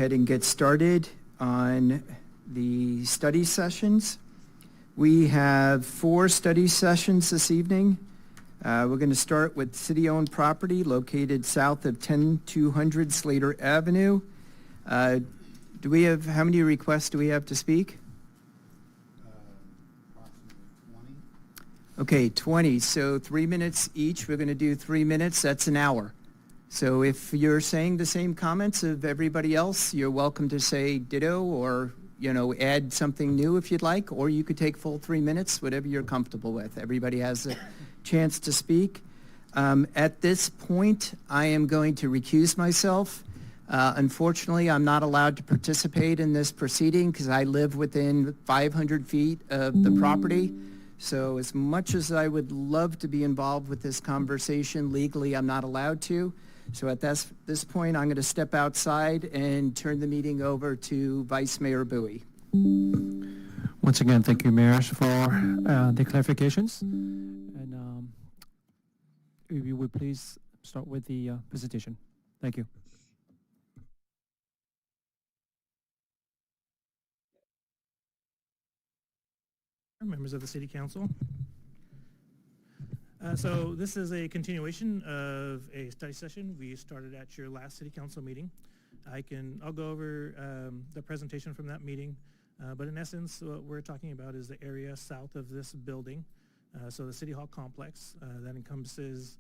ahead and get started on the study sessions. We have 4 study sessions this evening. We're going to start with city-owned property located south of 10200 Slater Avenue. How many requests do we have to speak? Approximately 20. Okay, 20. So 3 minutes each. We're going to do 3 minutes. That's an hour. So if you're saying the same comments of everybody else, you're welcome to say ditto or, add something new if you'd like, or you could take full 3 minutes, whatever you're comfortable with. Everybody has a chance to speak. At this point, I am going to recuse myself. Unfortunately, I'm not allowed to participate in this proceeding because I live within 500 feet of the property. So as much as I would love to be involved with this conversation, legally I'm not allowed to. So at this point, I'm going to step outside and turn the meeting over to Vice Mayor Bowie. Once again, thank you, Mayor, for the clarifications. And if you would please start with the presentation. Thank you. Members of the City Council. So this is a continuation of a study session we started at your last City Council meeting. I'll go over the presentation from that meeting, but in essence, what we're talking about is the area south of this building. So the City Hall complex that encompasses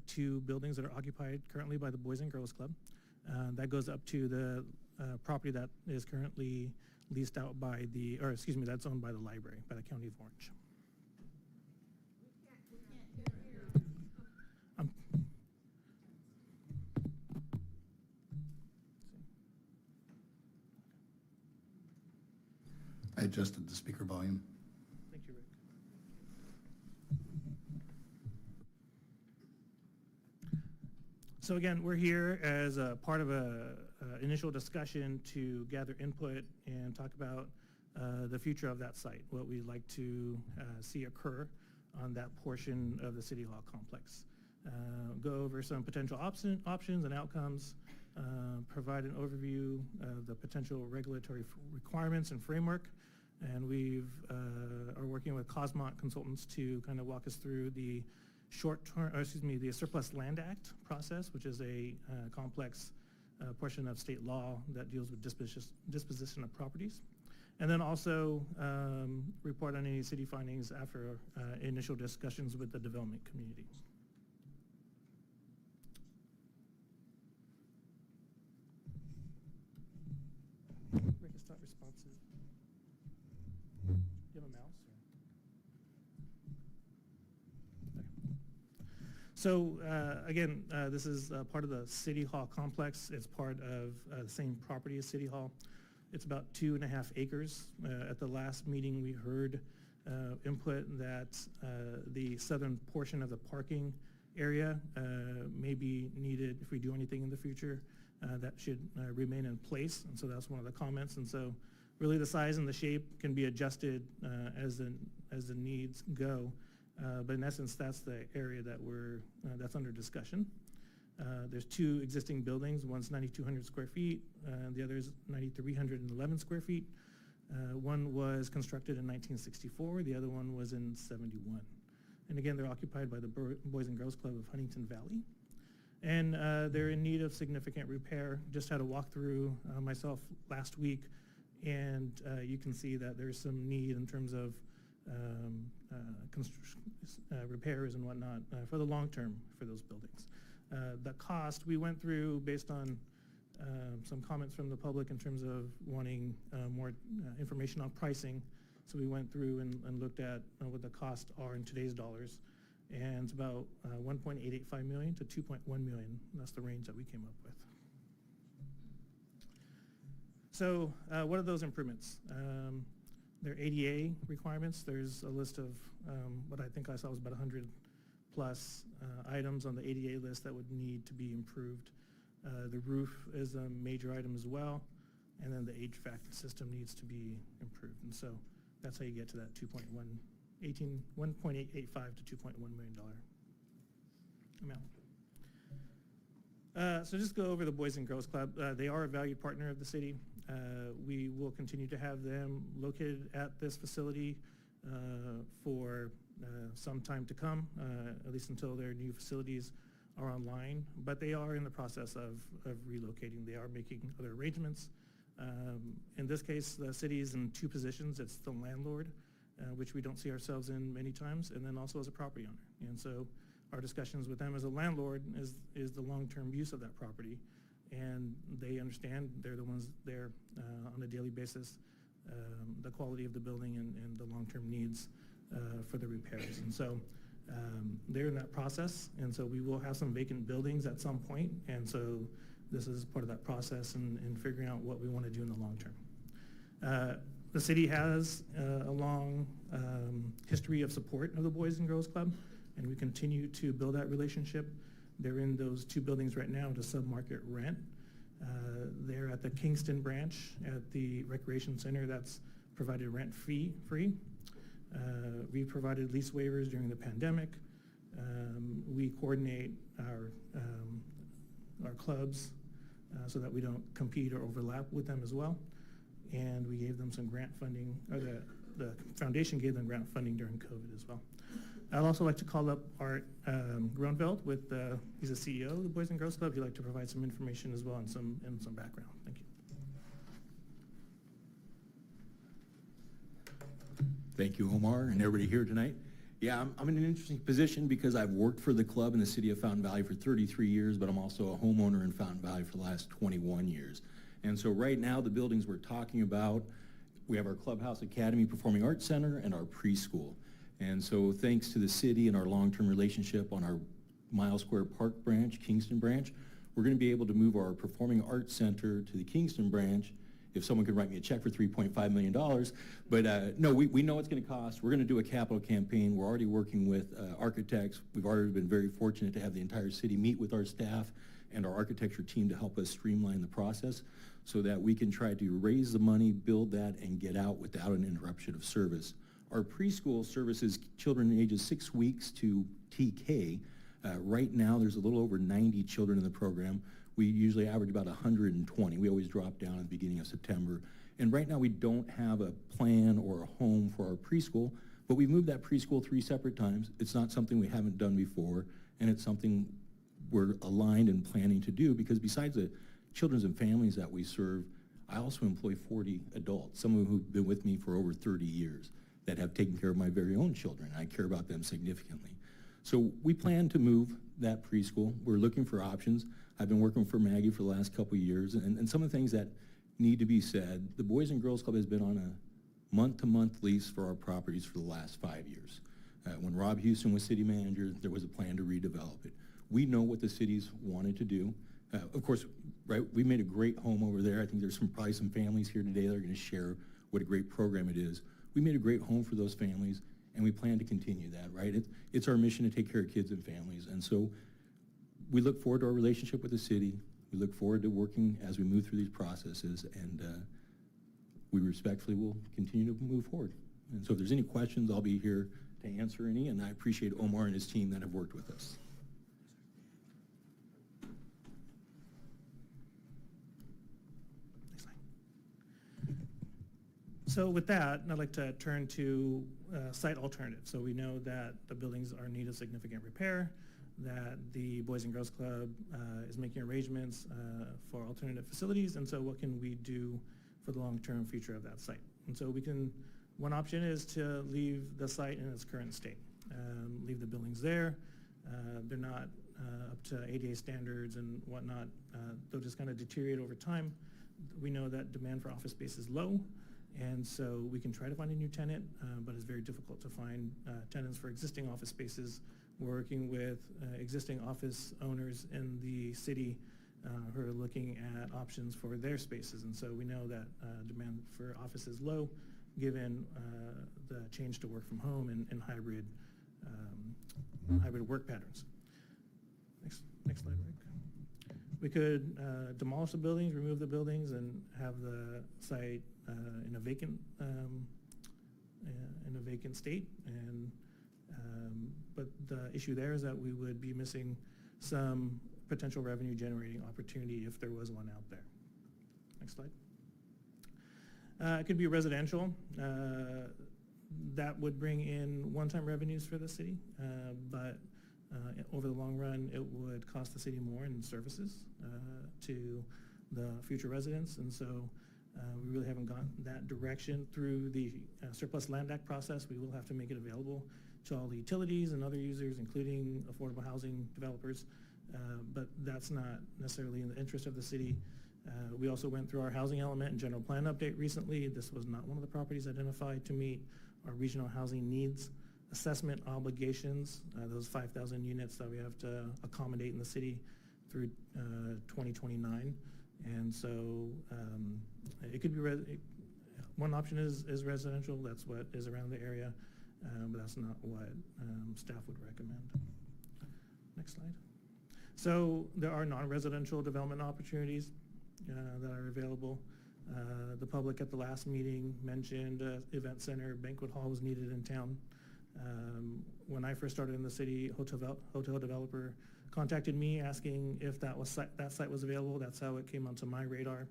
2 buildings that are occupied currently by the Boys and Girls Club. That goes up to the property that is currently leased out by that's owned by the library, by the County of Orange. I adjusted the speaker volume. Thank you, Rick. So again, we're here as a part of a initial discussion to gather input and talk about the future of that site, what we'd like to see occur on that portion of the City Hall complex. Go over some potential options and outcomes, provide an overview of the potential regulatory requirements and framework, and are working with Cosmont Consultants to kind of walk us through the the Surplus Land Act process, which is a complex portion of state law that deals with disposition of properties. And then also report on any city findings after initial discussions with the development community. Rick, it's not responsive. Do you have a mouse? So again, this is part of the City Hall complex. It's part of the same property as City Hall. It's about 2.5 acres. At the last meeting, we heard input that the southern portion of the parking area may be needed if we do anything in the future. That should remain in place, and so that's one of the comments. And so really the size and the shape can be adjusted as the needs go. But in essence, that's the area that that's under discussion. There's 2 existing buildings. One's 9,200 square feet. The other is 9,311 square feet. One was constructed in 1964. The other one was in 71. And again, they're occupied by the Boys and Girls Club of Huntington Valley. And they're in need of significant repair. Just had a walkthrough myself last week, and you can see that there's some need in terms of repairs and whatnot for the long term for those buildings. The cost, we went through based on some comments from the public in terms of wanting more information on pricing. So we went through and looked at what the costs are in today's dollars. And it's about $1.885 million to $2.1 million. That's the range that we came up with. So what are those improvements? They're ADA requirements. There's a list of what I think I saw was about 100 plus items on the ADA list that would need to be improved. The roof is a major item as well, and then the HVAC system needs to be improved. And so that's how you get to that $1.885 to $2.1 million amount. So just go over the Boys and Girls Club. They are a valued partner of the city. We will continue to have them located at this facility for some time to come, at least until their new facilities are online. But they are in the process of relocating. They are making other arrangements. In this case, the city is in two positions. It's the landlord, which we don't see ourselves in many times, and then also as a property owner. And so our discussions with them as a landlord is the long-term use of that property. And they understand, they're the ones there on a daily basis, the quality of the building and the long-term needs for the repairs. And so they're in that process, and so we will have some vacant buildings at some point, and so this is part of that process and figuring out what we want to do in the long term. The city has a long history of support of the Boys and Girls Club, and we continue to build that relationship. They're in those two buildings right now at a sub-market rent. They're at the Kingston branch at the Recreation Center that's provided rent-free. We provided lease waivers during the pandemic. We coordinate our clubs so that we don't compete or overlap with them as well. And we gave them some grant funding, or the foundation gave them grant funding during COVID as well. I'd also like to call up Art Groenveld he's the CEO of the Boys and Girls Club. He'd like to provide some information as well and some background. Thank you. Thank you, Omar, and everybody here tonight. Yeah, I'm in an interesting position because I've worked for the club in the city of Fountain Valley for 33 years, but I'm also a homeowner in Fountain Valley for the last 21 years. And so right now, the buildings we're talking about, we have our Clubhouse Academy Performing Arts Center and our preschool. And so thanks to the city and our long-term relationship on our Mile Square Park branch, Kingston branch, we're going to be able to move our Performing Arts Center to the Kingston branch if someone could write me a check for $3.5 million. But no, we know it's going to cost. We're going to do a capital campaign. We're already working with architects. We've already been very fortunate to have the entire city meet with our staff and our architecture team to help us streamline the process so that we can try to raise the money, build that, and get out without an interruption of service. Our preschool services children ages 6 weeks to TK. Right now, there's a little over 90 children in the program. We usually average about 120. We always drop down at the beginning of September. And right now, we don't have a plan or a home for our preschool, but we've moved that preschool 3 separate times. It's not something we haven't done before, and it's something we're aligned and planning to do because besides the children and families that we serve, I also employ 40 adults, some of them who've been with me for over 30 years that have taken care of my very own children. I care about them significantly. So we plan to move that preschool. We're looking for options. I've been working for Maggie for the last couple of years, and some of the things that need to be said, the Boys and Girls Club has been on a month-to-month lease for our properties for the last 5 years. When Rob Houston was city manager, there was a plan to redevelop it. We know what the cities wanted to do. Of course, right, we made a great home over there. I think there's probably some families here today that are going to share what a great program it is. We made a great home for those families, and we plan to continue that, right? It's our mission to take care of kids and families, and so we look forward to our relationship with the city. We look forward to working as we move through these processes, and we respectfully will continue to move forward. And so if there's any questions, I'll be here to answer any, and I appreciate Omar and his team that have worked with us. So with that, I'd like to turn to site alternatives. So we know that the buildings are in need of significant repair, that the Boys and Girls Club is making arrangements for alternative facilities, and so what can we do for the long-term future of that site? And so one option is to leave the site in its current state, leave the buildings there. They're not up to ADA standards and whatnot. They'll just kind of deteriorate over time. We know that demand for office space is low, and so we can try to find a new tenant, but it's very difficult to find tenants for existing office spaces. We're working with existing office owners in the city who are looking at options for their spaces, and so we know that demand for office is low given the change to work from home and hybrid work patterns. Next slide, Rick. We could demolish the buildings, remove the buildings, and have the site in a vacant state. And but the issue there is that we would be missing some potential revenue generating opportunity if there was one out there. Next slide. It could be residential. That would bring in one-time revenues for the city, but over the long run, it would cost the city more in services to the future residents, and so we really haven't gone that direction through the Surplus Land Act process. We will have to make it available to all the utilities and other users, including affordable housing developers, but that's not necessarily in the interest of the city. We also went through our housing element and general plan update recently. This was not one of the properties identified to meet our regional housing needs assessment obligations, those 5,000 units that we have to accommodate in the city through 2029. And so it could be, one option is residential. That's what is around the area, but that's not what staff would recommend. Next slide. So there are non-residential development opportunities that are available. The public at the last meeting mentioned event center, banquet hall was needed in town. When I first started in the city, hotel developer contacted me asking if that site was available. That's how it came onto my radar.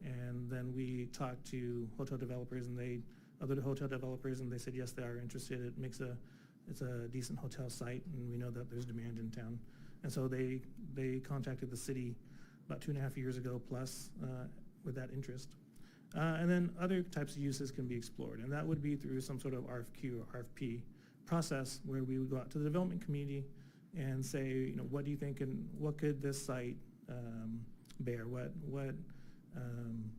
And then we talked to hotel developers and other hotel developers, and they said yes, they are interested. It's a decent hotel site, and we know that there's demand in town. And so they contacted the city about 2.5 years ago plus with that interest. And then other types of uses can be explored, and that would be through some sort of RFQ or RFP process where we would go out to the development community and say, you know, what do you think and what could this site bear? What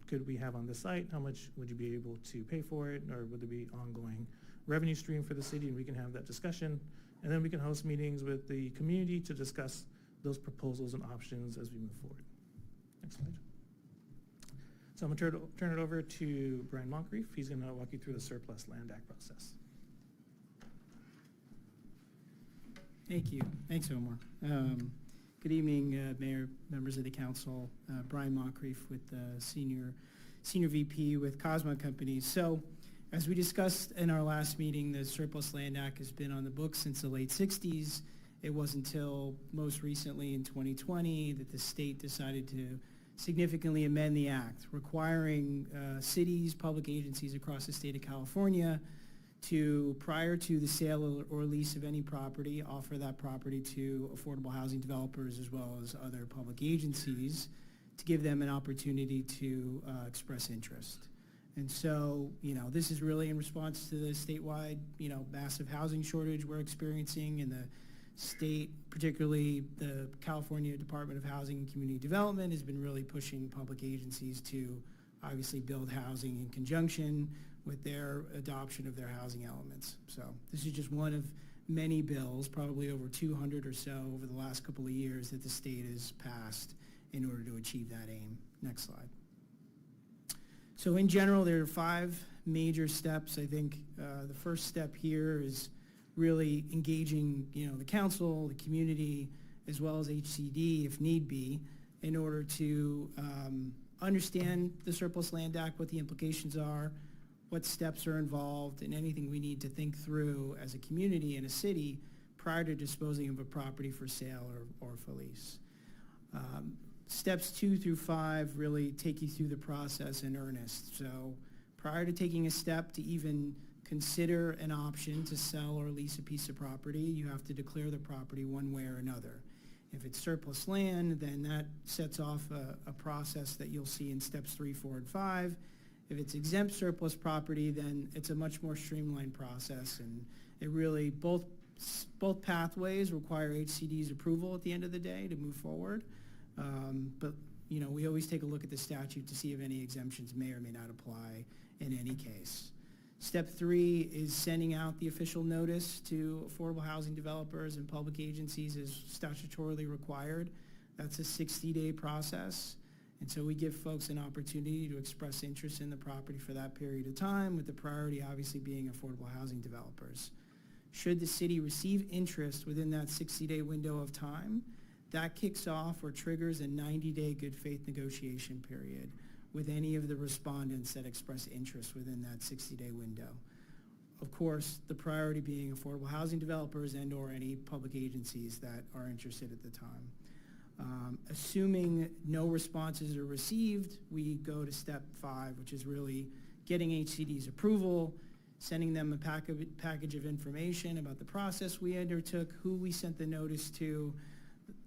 could we have on this site? How much would you be able to pay for it? Or would there be ongoing revenue stream for the city? And we can have that discussion. And then we can host meetings with the community to discuss those proposals and options as we move forward. Next slide. So I'm going to turn it over to Brian Moncrief. He's going to walk you through the Surplus Land Act process. Thank you. Thanks, Omar. Good evening, Mayor, members of the council. Brian Moncrief with Senior VP with Cosmo Companies. So, as we discussed in our last meeting, the Surplus Land Act has been on the books since the late 60s. It wasn't until most recently in 2020 that the state decided to significantly amend the act, requiring cities, public agencies across the state of California to, prior to the sale or lease of any property, offer that property to affordable housing developers as well as other public agencies to give them an opportunity to express interest. And so, this is really in response to the statewide, massive housing shortage we're experiencing in the state, particularly the California Department of Housing and Community Development has been really pushing public agencies to obviously build housing in conjunction with their adoption of their housing elements. So this is just one of many bills, probably over 200 or so over the last couple of years that the state has passed in order to achieve that aim. Next slide. So in general, there are 5 major steps. I think the first step here is really engaging, the council, the community, as well as HCD if need be, in order to understand the Surplus Land Act, what the implications are, what steps are involved, and anything we need to think through as a community and a city prior to disposing of a property for sale or for lease. Steps 2 through 5 really take you through the process in earnest. So prior to taking a step to even consider an option to sell or lease a piece of property, you have to declare the property one way or another. If it's surplus land, then that sets off a process that you'll see in steps 3, 4, and 5. If it's exempt surplus property, then it's a much more streamlined process, and it really, both pathways require HCD's approval at the end of the day to move forward. But we always take a look at the statute to see if any exemptions may or may not apply in any case. Step 3 is sending out the official notice to affordable housing developers and public agencies as statutorily required. That's a 60-day process. And so we give folks an opportunity to express interest in the property for that period of time, with the priority obviously being affordable housing developers. Should the city receive interest within that 60-day window of time, that kicks off or triggers a 90-day good faith negotiation period with any of the respondents that express interest within that 60-day window. Of course, the priority being affordable housing developers and or any public agencies that are interested at the time. Assuming no responses are received, we go to step 5, which is really getting HCD's approval, sending them a package of information about the process we undertook, who we sent the notice to.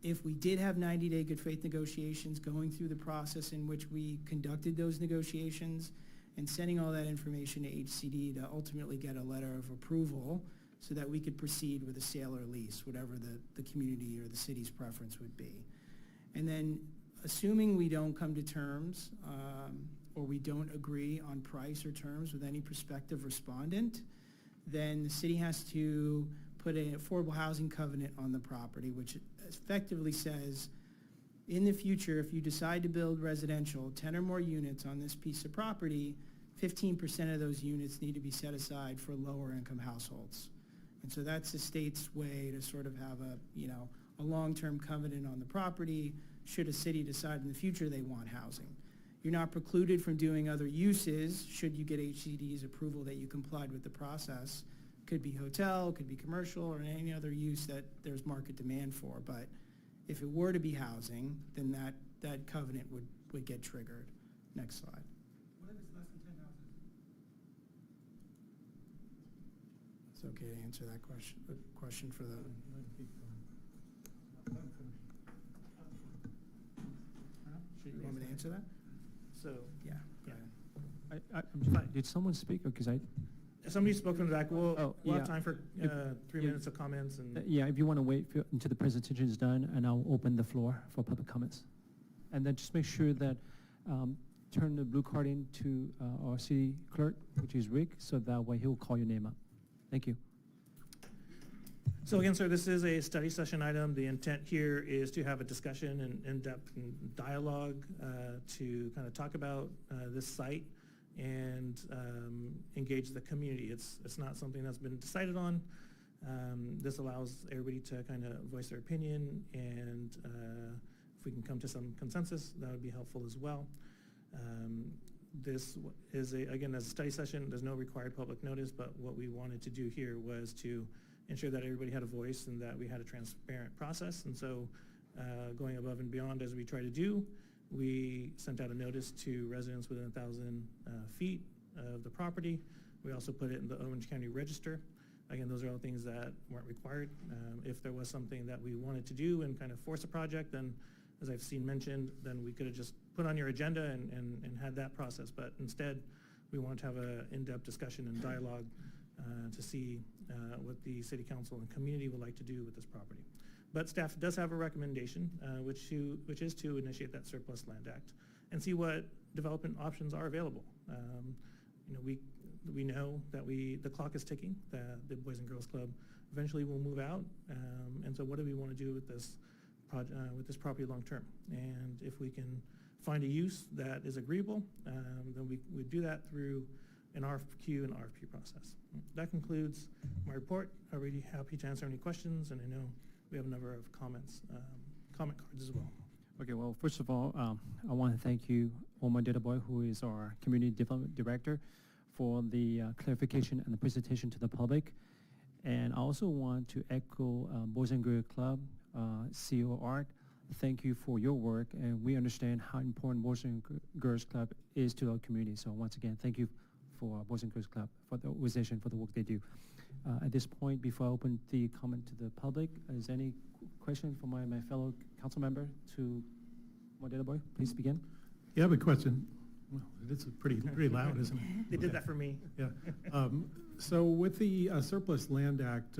If we did have 90-day good faith negotiations, going through the process in which we conducted those negotiations, and sending all that information to HCD to ultimately get a letter of approval so that we could proceed with a sale or lease, whatever the community or the city's preference would be. And then, assuming we don't come to terms, or we don't agree on price or terms with any prospective respondent, then the city has to put an affordable housing covenant on the property, which effectively says, in the future, if you decide to build residential, 10 or more units on this piece of property, 15% of those units need to be set aside for lower income households. And so that's the state's way to sort of have a long-term covenant on the property, should a city decide in the future they want housing. You're not precluded from doing other uses, should you get HCD's approval that you complied with the process. Could be hotel, could be commercial, or any other use that there's market demand for. But if it were to be housing, then that covenant would get triggered. Next slide. What if it's less than 10 houses? It's okay to answer that question for the... You want me to answer that? So, Yeah, go ahead. I'm just, did someone speak? Because somebody spoke from the back. We'll have yeah. time for 3 minutes of comments. And yeah, if you want to wait until the presentation is done, and I'll open the floor for public comments. And then just make sure that turn the blue card in to our city clerk, which is Rick, so that way he'll call your name up. Thank you. So again, sir, this is a study session item. The intent here is to have a discussion and in-depth dialogue to kind of talk about this site and engage the community. It's not something that's been decided on. This allows everybody to kind of voice their opinion, and if we can come to some consensus, that would be helpful as well. This is, again, as a study session, there's no required public notice, but what we wanted to do here was to ensure that everybody had a voice and that we had a transparent process. And so going above and beyond as we try to do, we sent out a notice to residents within 1,000 feet of the property. We also put it in the Orange County Register. Again, those are all things that weren't required. If there was something that we wanted to do and kind of force a project, then as I've seen mentioned, then we could have just put on your agenda and had that process. But instead, we wanted to have an in-depth discussion and dialogue to see what the city council and community would like to do with this property. But staff does have a recommendation, which is to initiate that Surplus Land Act and see what development options are available. We know that the clock is ticking. The Boys and Girls Club eventually will move out, and so what do we want to do with this property long term? And if we can find a use that is agreeable, then we do that through an RFQ and RFP process. That concludes my report. I'm really happy to answer any questions, and I know we have a number of comment cards as well. Okay, well, first of all, I want to thank you, Omar Ditaboy, who is our Community Development Director, for the clarification and the presentation to the public. And I also want to echo Boys and Girls Club, CEO Art. Thank you for your work, and we understand how important Boys and Girls Club is to our community. So once again, thank you for Boys and Girls Club, for the organization, for the work they do. At this point, before I open the comment to the public, is there any question from my fellow council member to Modena Boy? Please begin. Yeah, I have a question. Well, it's pretty loud, isn't it? They did that for me. Yeah. So with the Surplus Land Act,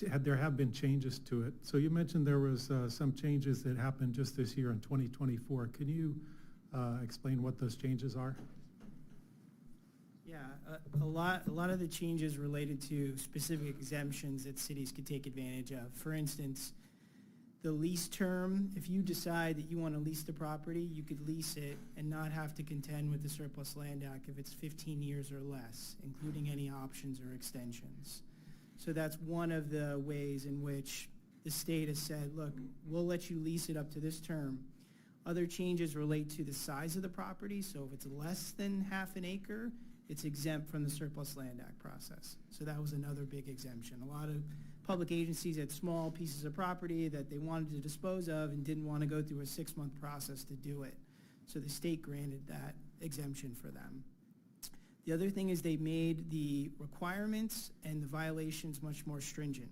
there have been changes to it. So you mentioned there was some changes that happened just this year in 2024. Can you explain what those changes are? Yeah, a lot of the changes related to specific exemptions that cities could take advantage of. For instance, the lease term, if you decide that you want to lease the property, you could lease it and not have to contend with the Surplus Land Act if it's 15 years or less, including any options or extensions. So that's one of the ways in which the state has said, look, we'll let you lease it up to this term. Other changes relate to the size of the property. So if it's less than half an acre, it's exempt from the Surplus Land Act process. So that was another big exemption. A lot of public agencies had small pieces of property that they wanted to dispose of and didn't want to go through a 6-month process to do it. So the state granted that exemption for them. The other thing is they made the requirements and the violations much more stringent.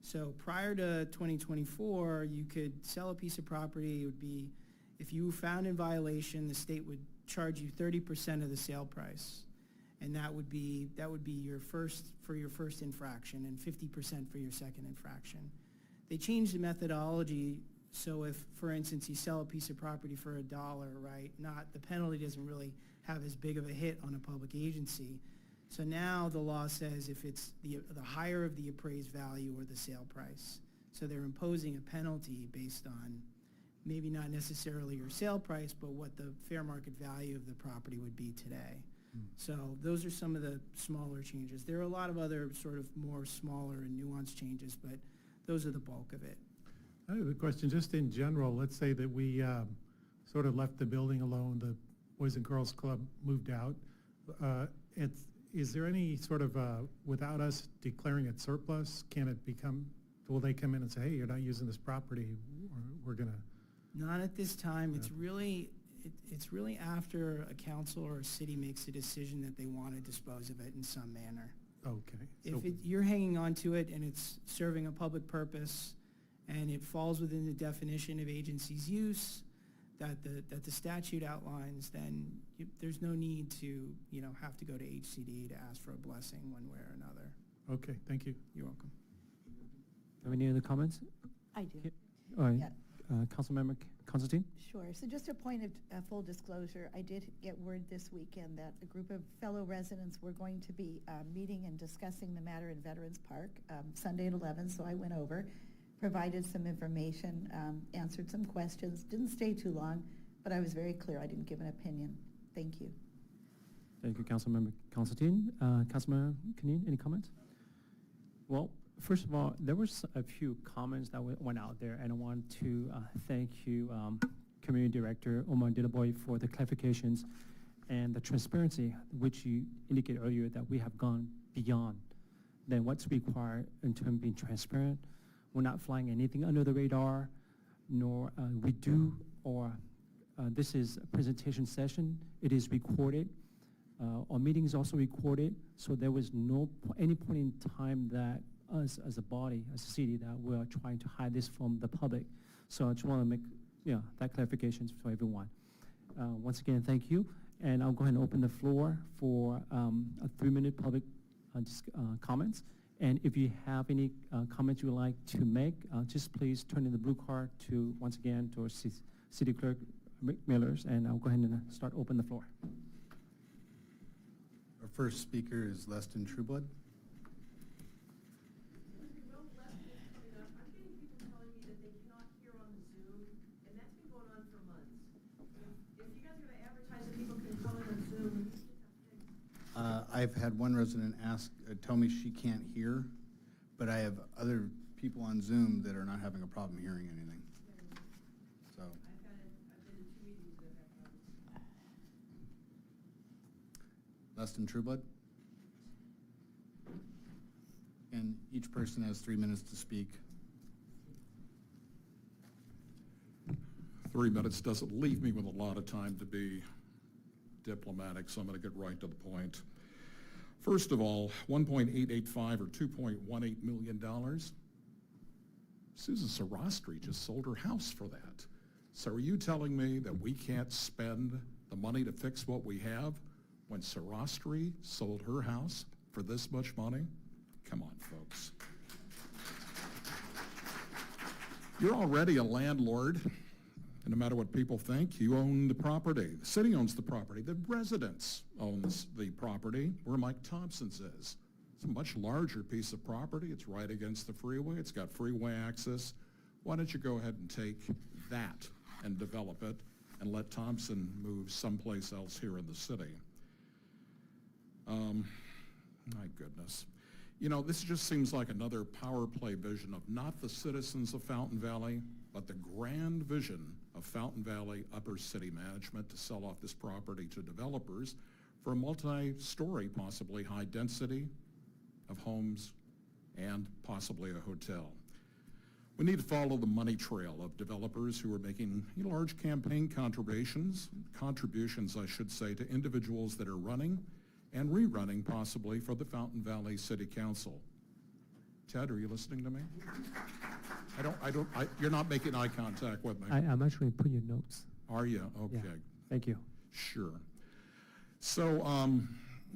So prior to 2024, you could sell a piece of property. It would be, if you were found in violation, the state would charge you 30% of the sale price. And that would be your first infraction and 50% for your second infraction. They changed the methodology, so if, for instance, you sell a piece of property for $1, right, the penalty doesn't really have as big of a hit on a public agency. So now the law says if it's the higher of the appraised value or the sale price. So they're imposing a penalty based on maybe not necessarily your sale price, but what the fair market value of the property would be today. So those are some of the smaller changes. There are a lot of other sort of more smaller and nuanced changes, but those are the bulk of it. I have a question, just in general. Let's say that we sort of left the building alone, the Boys and Girls Club moved out. Is there any sort of, without us declaring it surplus, will they come in and say, hey, you're not using this property, or we're going to? Not at this time. Yeah. It's really after a council or a city makes a decision that they want to dispose of it in some manner. Okay. If you're hanging on to it and it's serving a public purpose and it falls within the definition of agency's use that the statute outlines, then there's no need to have to go to HCD to ask for a blessing one way or another. Okay, thank you. You're welcome. Have any other comments? I do. All right. Yeah. Councilmember Constantine? Sure. So just a point of full disclosure, I did get word this weekend that a group of fellow residents were going to be meeting and discussing the matter in Veterans Park Sunday at 11, so I went over, provided some information, answered some questions, didn't stay too long, but I was very clear. I didn't give an opinion. Thank you. Thank you, Councilmember Constantine. Councilmember Canine, any comments? Well, first of all, there was a few comments that went out there, and I want to thank you, Community Director Omar Didaboy, for the clarifications and the transparency, which you indicated earlier that we have gone beyond than what's required in terms of being transparent. We're not flying anything under the radar, nor this is a presentation session. It is recorded. Our meeting is also recorded, so there was any point in time that us as a body, as a city, that we are trying to hide this from the public. So I just want to make that clarification for everyone. Once again, thank you. And I'll go ahead and open the floor for a 3-minute public comments. And if you have any comments you would like to make, just please turn in the blue card once again, to our City Clerk Millers, and I'll go ahead and start open the floor. Our first speaker is Leston Trueblood. I've had one resident tell me she can't hear, but I have other people on Zoom that are not having a problem hearing anything. So. I've been in 2 meetings that have problems. Leston Trueblood. And each person has 3 minutes to speak. 3 minutes doesn't leave me with a lot of time to be diplomatic, so I'm going to get right to the point. First of all, $1.885 or $2.18 million. Susan Sarastri just sold her house for that. So are you telling me that we can't spend the money to fix what we have when Sarastri sold her house for this much money? Come on, folks. You're already a landlord. And no matter what people think, you own the property. The city owns the property. The residents own the property where Mike Thompson's is. It's a much larger piece of property. It's right against the freeway. It's got freeway access. Why don't you go ahead and take that and develop it and let Thompson move someplace else here in the city? My goodness. You know, this just seems like another power play vision of not the citizens of Fountain Valley, but the grand vision of Fountain Valley Upper City Management to sell off this property to developers for a multi-story, possibly high density of homes and possibly a hotel. We need to follow the money trail of developers who are making large campaign contributions, I should say, to individuals that are running and rerunning possibly for the Fountain Valley City Council. Ted, are you listening to me? You're not making eye contact with me. I'm actually putting your notes. Are you? Yeah. Okay. Thank you. Sure. So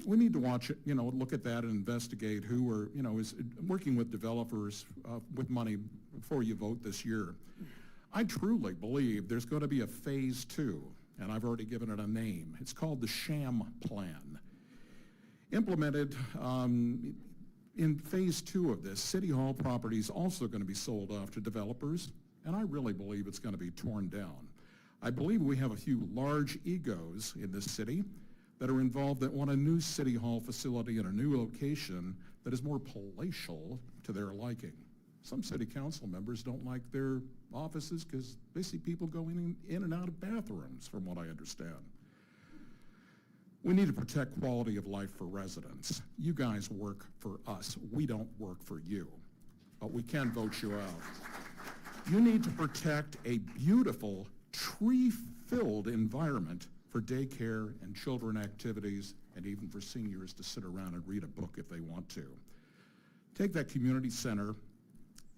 we need to watch it, look at that and investigate who are, is working with developers with money before you vote this year. I truly believe there's going to be a phase 2, and I've already given it a name. It's called the sham plan. Implemented in phase 2 of this, City Hall property is also going to be sold off to developers, and I really believe it's going to be torn down. I believe we have a few large egos in this city that are involved that want a new City Hall facility in a new location that is more palatial to their liking. Some city council members don't like their offices because they see people going in and out of bathrooms, from what I understand. We need to protect quality of life for residents. You guys work for us. We don't work for you, but we can vote you out. You need to protect a beautiful, tree-filled environment for daycare and children activities, and even for seniors to sit around and read a book if they want to. Take that community center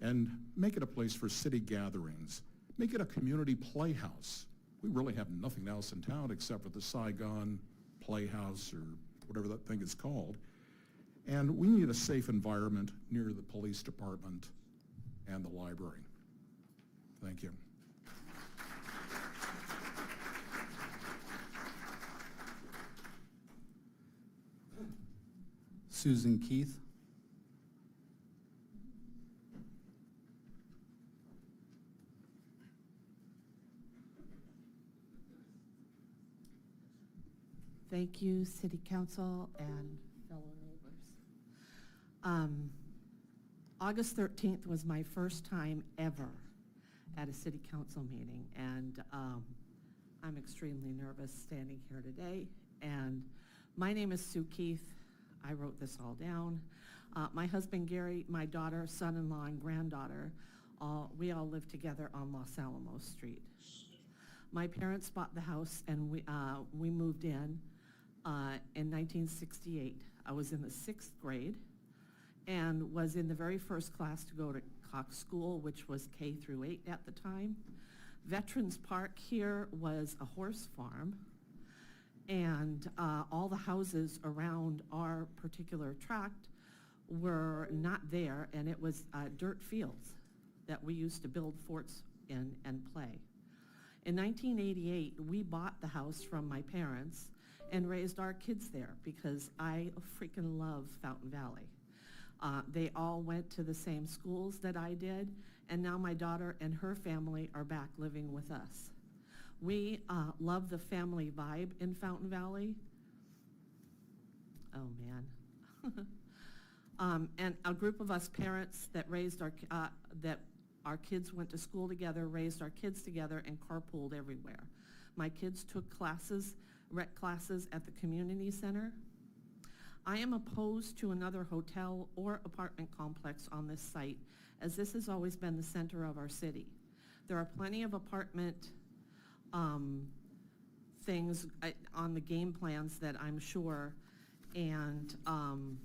and make it a place for city gatherings. Make it a community playhouse. We really have nothing else in town except for the Saigon Playhouse, or whatever that thing is called. And we need a safe environment near the police department and the library. Thank you. Susan Keith. Thank you, City Council and fellow neighbors. August 13th was my first time ever at a City Council meeting, and I'm extremely nervous standing here today. And my name is Sue Keith. I wrote this all down. My husband Gary, my daughter, son-in-law, and granddaughter, we all live together on Los Alamos Street. My parents bought the house, and we moved in 1968. I was in the 6th grade and was in the very first class to go to Cox School, which was K through 8 at the time. Veterans Park here was a horse farm, and all the houses around our particular tract were not there, and it was dirt fields that we used to build forts in and play. In 1988, we bought the house from my parents and raised our kids there because I freaking love Fountain Valley. They all went to the same schools that I did, and now my daughter and her family are back living with us. We love the family vibe in Fountain Valley. Oh, man. And a group of us parents that raised our kids went to school together, raised our kids together, and carpooled everywhere. My kids took classes, rec classes at the community center. I am opposed to another hotel or apartment complex on this site, as this has always been the center of our city. There are plenty of apartment things on the game plans that I'm sure, and I'm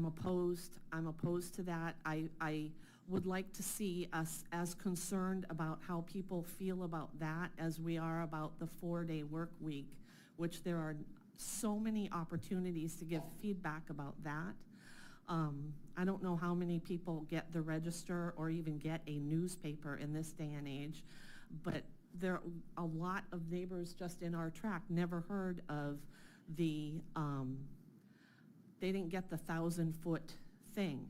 opposed to that. I would like to see us as concerned about how people feel about that as we are about the 4-day work week, which there are so many opportunities to give feedback about that. I don't know how many people get the Register or even get a newspaper in this day and age, but there a lot of neighbors just in our tract never heard of the, they didn't get the 1,000-foot thing.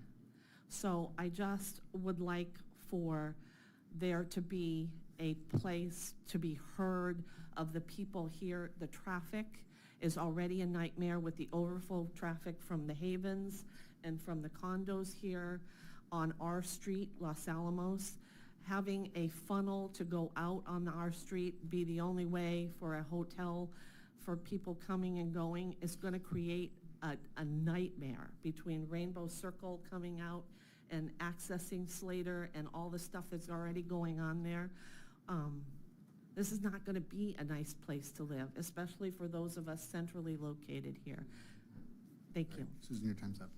So I just would like for there to be a place to be heard of the people here. The traffic is already a nightmare with the overflow traffic from the Havens and from the condos here on our street, Los Alamos. Having a funnel to go out on our street be the only way for a hotel for people coming and going is going to create a nightmare between Rainbow Circle coming out and accessing Slater and all the stuff that's already going on there. This is not going to be a nice place to live, especially for those of us centrally located here. Thank you. Susan, your time's up.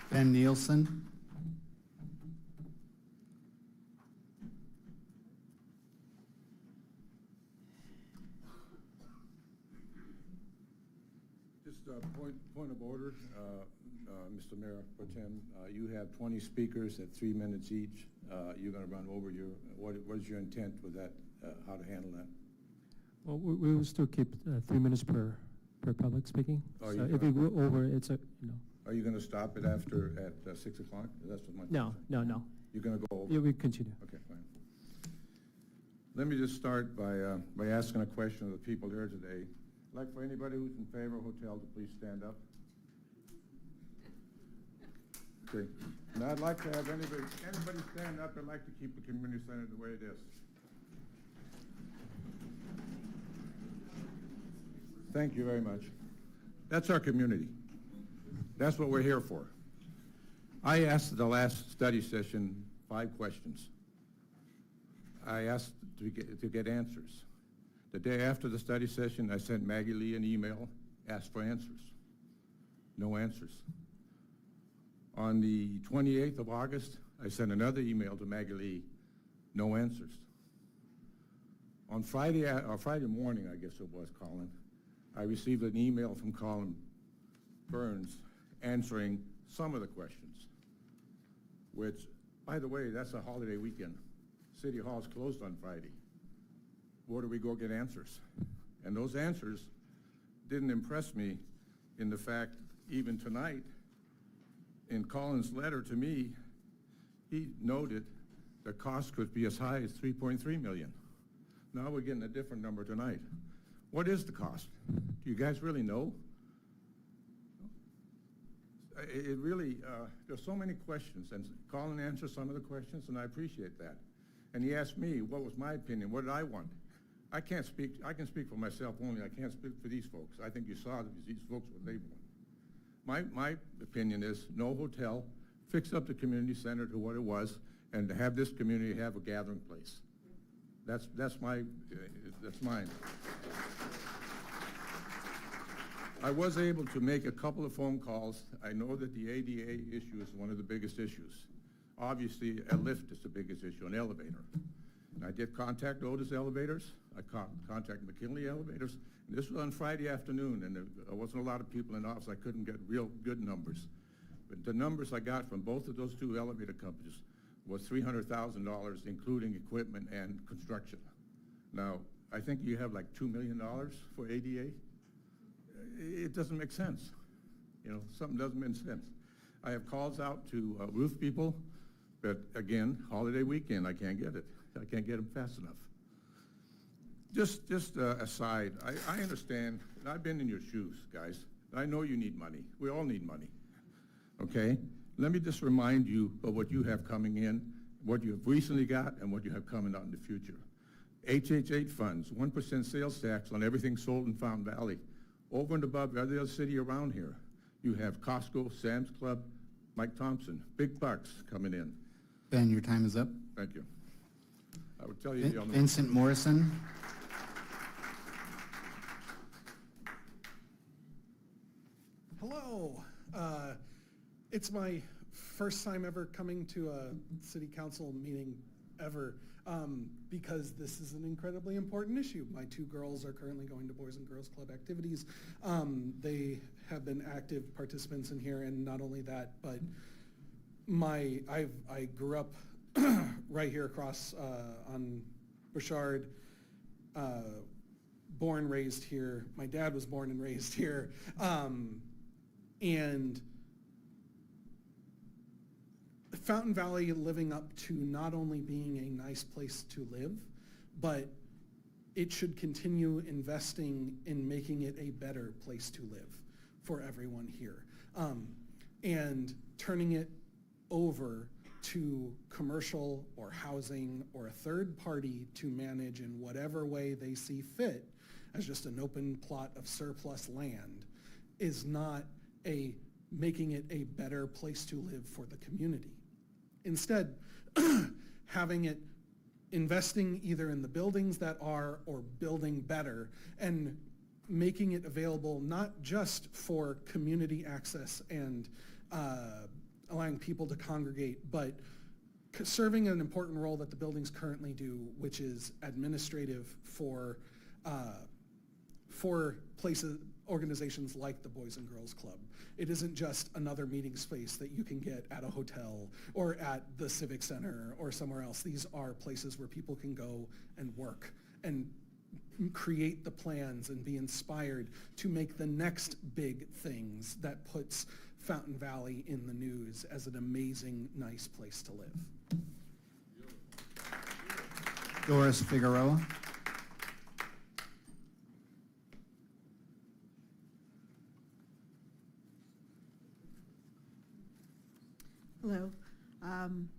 Ben Nielsen. Just a point of order, Mr. Mayor Pro Tem. You have 20 speakers at 3 minutes each. You're going to run over your, what is your intent with that, how to handle that? Well, we will still keep 3 minutes per public speaking. Oh, So you if we go over, it's a, Are you going to stop it after, at 6 o'clock? That's what my. no. You're going to go over? Yeah, we continue. Okay, fine. Let me just start by asking a question of the people here today. I'd like for anybody who's in favor of hotel to please stand up. Okay. Now I'd like to have anybody stand up. I'd like to keep the community center the way it is. Thank you very much. That's our community. That's what we're here for. I asked at the last study session 5 questions. I asked to get answers. The day after the study session, I sent Maggie Lee an email, asked for answers. No answers. On the 28th of August, I sent another email to Maggie Lee, no answers. On Friday morning, I guess it was, Colin, I received an email from Colin Burns answering some of the questions, which, by the way, that's a holiday weekend. City Hall's closed on Friday. Where do we go get answers? And those answers didn't impress me in the fact, even tonight, in Colin's letter to me, he noted the cost could be as high as $3.3 million. Now we're getting a different number tonight. What is the cost? Do you guys really know? It really, there's so many questions, and Colin answered some of the questions, and I appreciate that. And he asked me, what was my opinion? What did I want? I can speak for myself only. I can't speak for these folks. I think you saw these folks what they want. My opinion is no hotel, fix up the community center to what it was, and to have this community have a gathering place. That's mine. I was able to make a couple of phone calls. I know that the ADA issue is one of the biggest issues. Obviously, a lift is the biggest issue, an elevator. And I did contact Otis Elevators. I contacted McKinley Elevators. And this was on Friday afternoon, and there wasn't a lot of people in the office. I couldn't get real good numbers. But the numbers I got from both of those 2 elevator companies was $300,000, including equipment and construction. Now, I think you have like $2 million for ADA. It doesn't make sense. You know, something doesn't make sense. I have calls out to roof people, but again, holiday weekend, I can't get it. I can't get them fast enough. Just aside, I understand, and I've been in your shoes, guys. I know you need money. We all need money, okay? Let me just remind you of what you have coming in, what you have recently got, and what you have coming out in the future. HH8 funds, 1% sales tax on everything sold in Fountain Valley. Over and above every other city around here, you have Costco, Sam's Club, Mike Thompson, big bucks coming in. Ben, your time is up. Thank you. I would tell you the only. Vincent Morrison. Hello. It's my first time ever coming to a city council meeting ever, because this is an incredibly important issue. My 2 girls are currently going to Boys and Girls Club activities. They have been active participants in here, and not only that, but I grew up right here across on Bouchard, born, raised here. My dad was born and raised here. And Fountain Valley living up to not only being a nice place to live, but it should continue investing in making it a better place to live for everyone here. And turning it over to commercial or housing or a third party to manage in whatever way they see fit as just an open plot of surplus land is not making it a better place to live for the community. Instead, having it investing either in the buildings that are or building better and making it available not just for community access and allowing people to congregate, but serving an important role that the buildings currently do, which is administrative for places, organizations like the Boys and Girls Club. It isn't just another meeting space that you can get at a hotel or at the Civic Center or somewhere else. These are places where people can go and work and create the plans and be inspired to make the next big things that puts Fountain Valley in the news as an amazing, nice place to live. Doris Figueroa. Hello.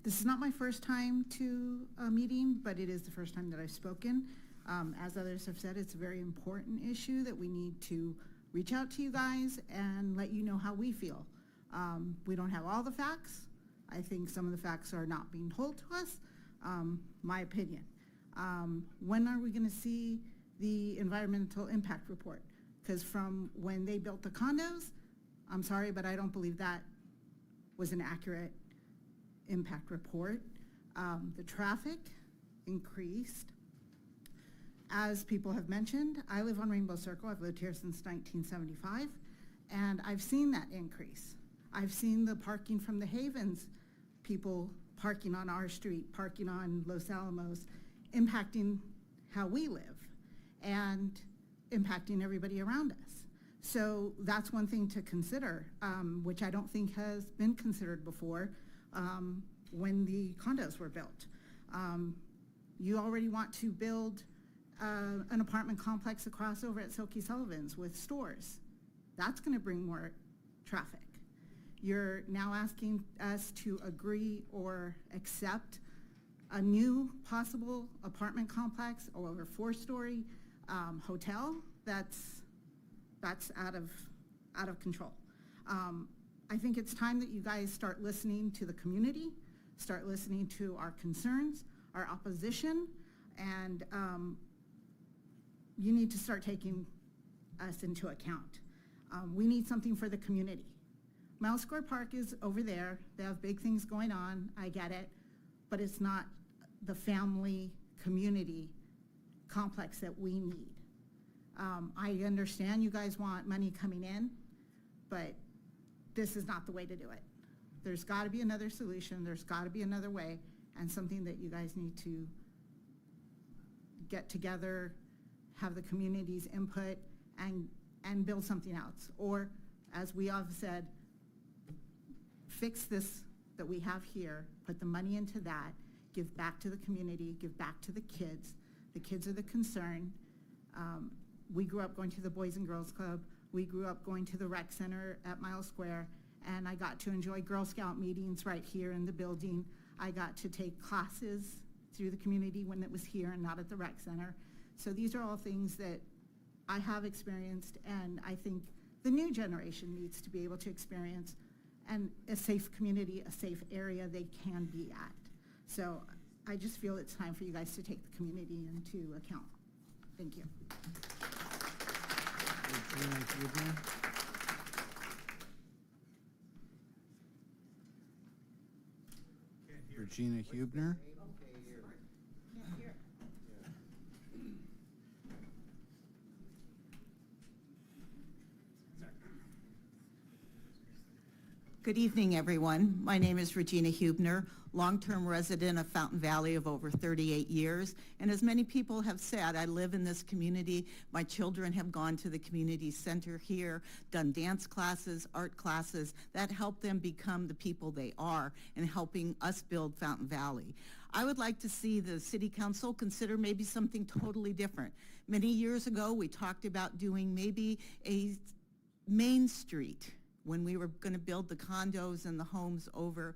This is not my first time to a meeting, but it is the first time that I've spoken. As others have said, it's a very important issue that we need to reach out to you guys and let you know how we feel. We don't have all the facts. I think some of the facts are not being told to us, my opinion. When are we going to see the environmental impact report? Because from when they built the condos, I'm sorry, but I don't believe that was an accurate impact report. The traffic increased. As people have mentioned, I live on Rainbow Circle. I've lived here since 1975, and I've seen that increase. I've seen the parking from the Havens, people parking on our street, parking on Los Alamos, impacting how we live and impacting everybody around us. So that's one thing to consider, which I don't think has been considered before when the condos were built. You already want to build an apartment complex across over at Silky Sullivan's with stores. That's going to bring more traffic. You're now asking us to agree or accept a new possible apartment complex or a 4-story hotel that's out of control. I think it's time that you guys start listening to the community, start listening to our concerns, our opposition, and you need to start taking us into account. We need something for the community. Miles Square Park is over there. They have big things going on. I get it. But it's not the family community complex that we need. I understand you guys want money coming in, but this is not the way to do it. There's got to be another solution. There's got to be another way, and something that you guys need to get together, have the community's input, and build something else. Or, as we have said, fix this that we have here, put the money into that, give back to the community, give back to the kids. The kids are the concern. We grew up going to the Boys and Girls Club. We grew up going to the rec center at Miles Square, and I got to enjoy Girl Scout meetings right here in the building. I got to take classes through the community when it was here and not at the rec center. So these are all things that I have experienced, and I think the new generation needs to be able to experience, and a safe community, a safe area they can be at. So I just feel it's time for you guys to take the community into account. Thank you. Regina Hubner. Good evening, everyone. My name is Regina Hubner, long-term resident of Fountain Valley of over 38 years. And as many people have said, I live in this community. My children have gone to the community center here, done dance classes, art classes, that help them become the people they are and helping us build Fountain Valley. I would like to see the City Council consider maybe something totally different. Many years ago, we talked about doing maybe a Main Street when we were going to build the condos and the homes over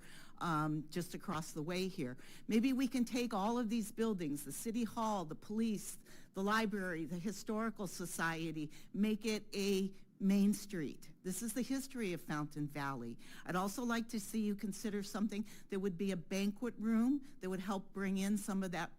just across the way here. Maybe we can take all of these buildings, the City Hall, the police, the library, the historical society, make it a Main Street. This is the history of Fountain Valley. I'd also like to see you consider something that would be a banquet room that would help bring in some of that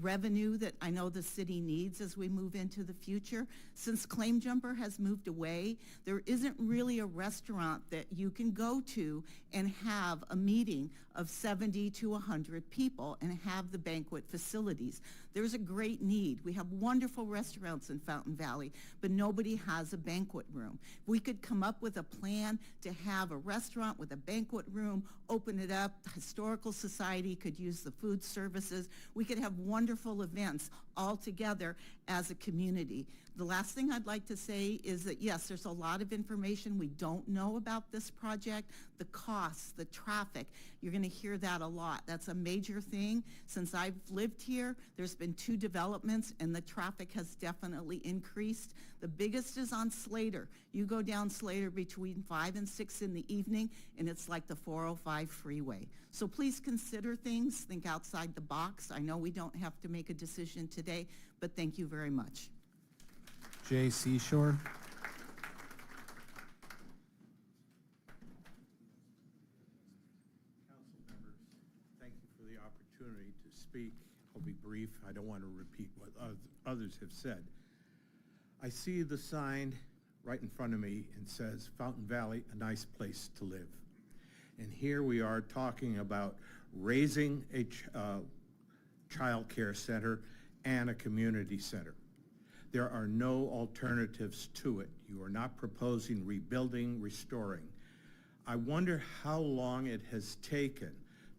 revenue that I know the city needs as we move into the future. Since Claim Jumper has moved away, there isn't really a restaurant that you can go to and have a meeting of 70 to 100 people and have the banquet facilities. There's a great need. We have wonderful restaurants in Fountain Valley, but nobody has a banquet room. We could come up with a plan to have a restaurant with a banquet room, open it up. The Historical Society could use the food services. We could have wonderful events all together as a community. The last thing I'd like to say is that, yes, there's a lot of information we don't know about this project, the costs, the traffic. You're going to hear that a lot. That's a major thing. Since I've lived here, there's been 2 developments, and the traffic has definitely increased. The biggest is on Slater. You go down Slater between 5 and 6 in the evening, and it's like the 405 freeway. So please consider things, think outside the box. I know we don't have to make a decision today, but thank you very much. Jay Seashore. Council members, thank you for the opportunity to speak. I'll be brief. I don't want to repeat what others have said. I see the sign right in front of me and says Fountain Valley, a nice place to live. And here we are talking about raising a child care center and a community center. There are no alternatives to it. You are not proposing rebuilding, restoring. I wonder how long it has taken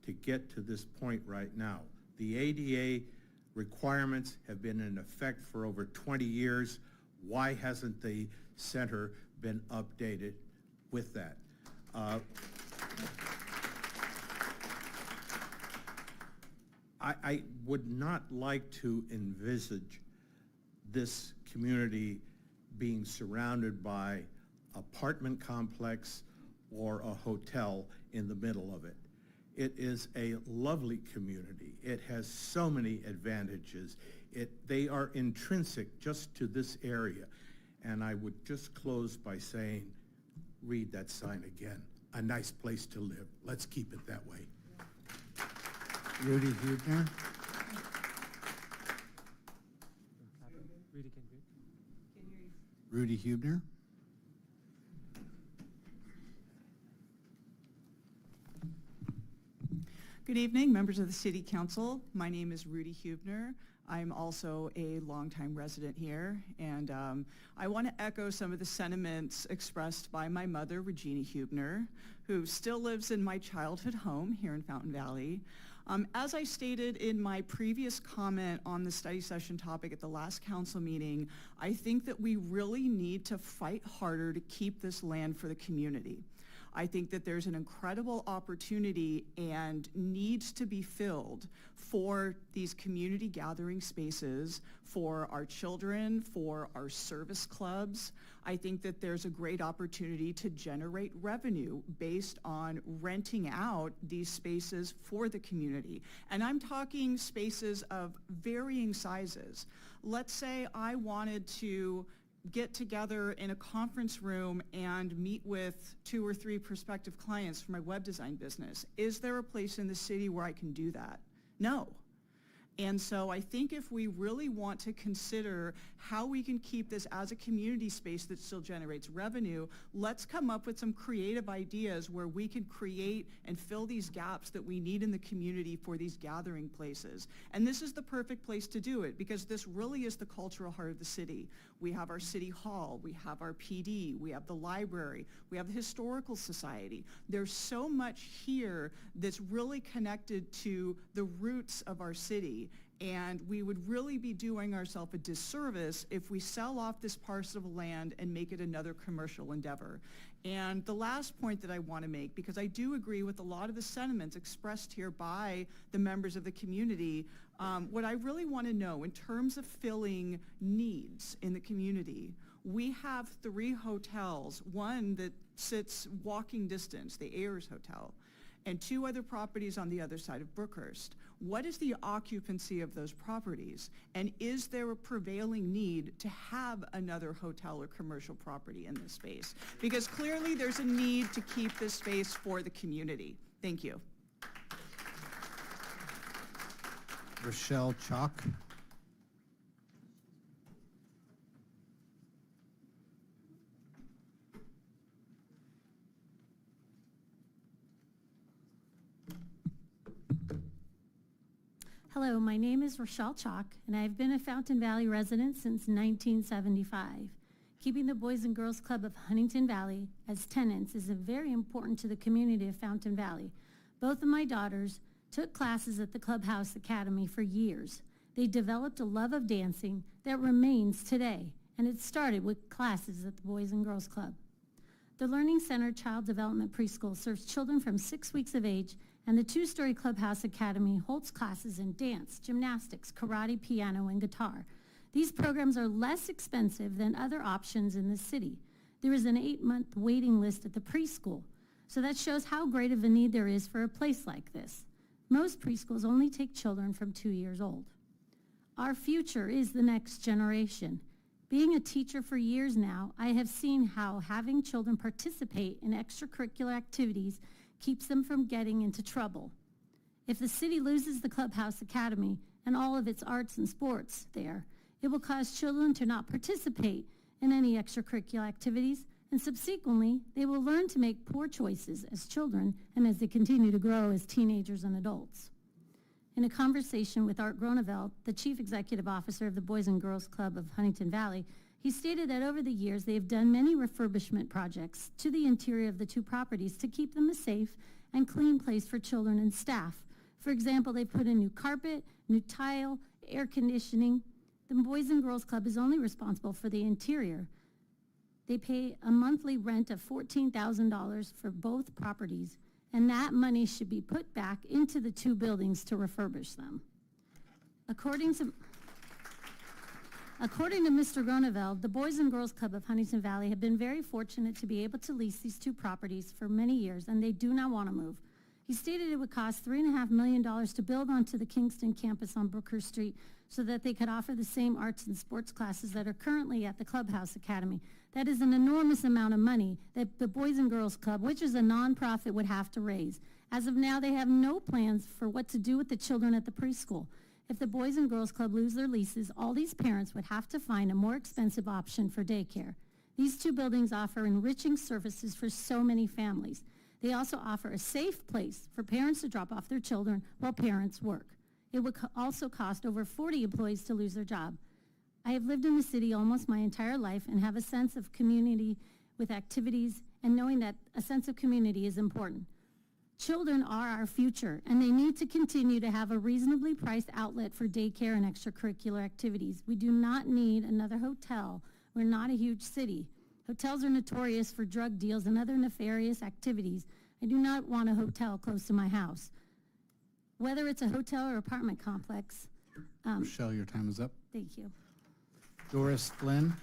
to get to this point right now. The ADA requirements have been in effect for over 20 years. Why hasn't the center been updated with that? I would not like to envisage this community being surrounded by apartment complex or a hotel in the middle of it. It is a lovely community. It has so many advantages. They are intrinsic just to this area. And I would just close by saying, read that sign again. A nice place to live. Let's keep it that way. Rudy Hubner. Rudy Hubner. Good evening, members of the City Council. My name is Rudy Hubner. I'm also a longtime resident here, and I want to echo some of the sentiments expressed by my mother, Regina Hubner, who still lives in my childhood home here in Fountain Valley. As I stated in my previous comment on the study session topic at the last council meeting, I think that we really need to fight harder to keep this land for the community. I think that there's an incredible opportunity and needs to be filled for these community gathering spaces, for our children, for our service clubs. I think that there's a great opportunity to generate revenue based on renting out these spaces for the community. And I'm talking spaces of varying sizes. Let's say I wanted to get together in a conference room and meet with 2 or 3 prospective clients for my web design business. Is there a place in the city where I can do that? No. And so I think if we really want to consider how we can keep this as a community space that still generates revenue, let's come up with some creative ideas where we can create and fill these gaps that we need in the community for these gathering places. And this is the perfect place to do it because this really is the cultural heart of the city. We have our city hall, we have our PD, we have the library, we have the historical society. There's so much here that's really connected to the roots of our city. And we would really be doing ourselves a disservice if we sell off this parcel of land and make it another commercial endeavor. And the last point that I want to make, because I do agree with a lot of the sentiments expressed here by the members of the community, what I really want to know in terms of filling needs in the community, we have 3 hotels, one that sits walking distance, the Ayers Hotel. and 2 other properties on the other side of Brookhurst. What is the occupancy of those properties? And is there a prevailing need to have another hotel or commercial property in this space? Because clearly there's a need to keep this space for the community. Thank you. Rochelle Chalk. Hello, my name is Rochelle Chalk, and I've been a Fountain Valley resident since 1975. Keeping the Boys and Girls Club of Huntington Valley as tenants is very important to the community of Fountain Valley. Both of my daughters took classes at the Clubhouse Academy for years. They developed a love of dancing that remains today, and it started with classes at the Boys and Girls Club. The Learning Center Child Development Preschool serves children from 6 weeks of age, and the 2-story Clubhouse Academy holds classes in dance, gymnastics, karate, piano, and guitar. These programs are less expensive than other options in the city. There is an 8-month waiting list at the preschool, so that shows how great of a need there is for a place like this. Most preschools only take children from 2 years old. Our future is the next generation. Being a teacher for years now, I have seen how having children participate in extracurricular activities keeps them from getting into trouble. If the city loses the Clubhouse Academy and all of its arts and sports there, it will cause children to not participate in any extracurricular activities, and subsequently, they will learn to make poor choices as children and as they continue to grow as teenagers and adults. In a conversation with Art Groneveld, the Chief Executive Officer of the Boys and Girls Club of Huntington Valley, he stated that over the years they have done many refurbishment projects to the interior of the 2 properties to keep them a safe and clean place for children and staff. For example, they put in new carpet, new tile, air conditioning. The Boys and Girls Club is only responsible for the interior. They pay a monthly rent of $14,000 for both properties, and that money should be put back into the 2 buildings to refurbish them. According to Mr. Groneveld, the Boys and Girls Club of Huntington Valley have been very fortunate to be able to lease these 2 properties for many years, and they do not want to move. He stated it would cost $3.5 million to build onto the Kingston campus on Brookhurst Street so that they could offer the same arts and sports classes that are currently at the Clubhouse Academy. That is an enormous amount of money that the Boys and Girls Club, which is a nonprofit, would have to raise. As of now, they have no plans for what to do with the children at the preschool. If the Boys and Girls Club lose their leases, all these parents would have to find a more expensive option for daycare. These 2 buildings offer enriching services for so many families. They also offer a safe place for parents to drop off their children while parents work. It would also cost over 40 employees to lose their job. I have lived in the city almost my entire life and have a sense of community with activities and knowing that a sense of community is important. Children are our future, and they need to continue to have a reasonably priced outlet for daycare and extracurricular activities. We do not need another hotel. We're not a huge city. Hotels are notorious for drug deals and other nefarious activities. I do not want a hotel close to my house. Whether it's a hotel or apartment complex. Rochelle, your time is up. Thank you. Doris Flynn.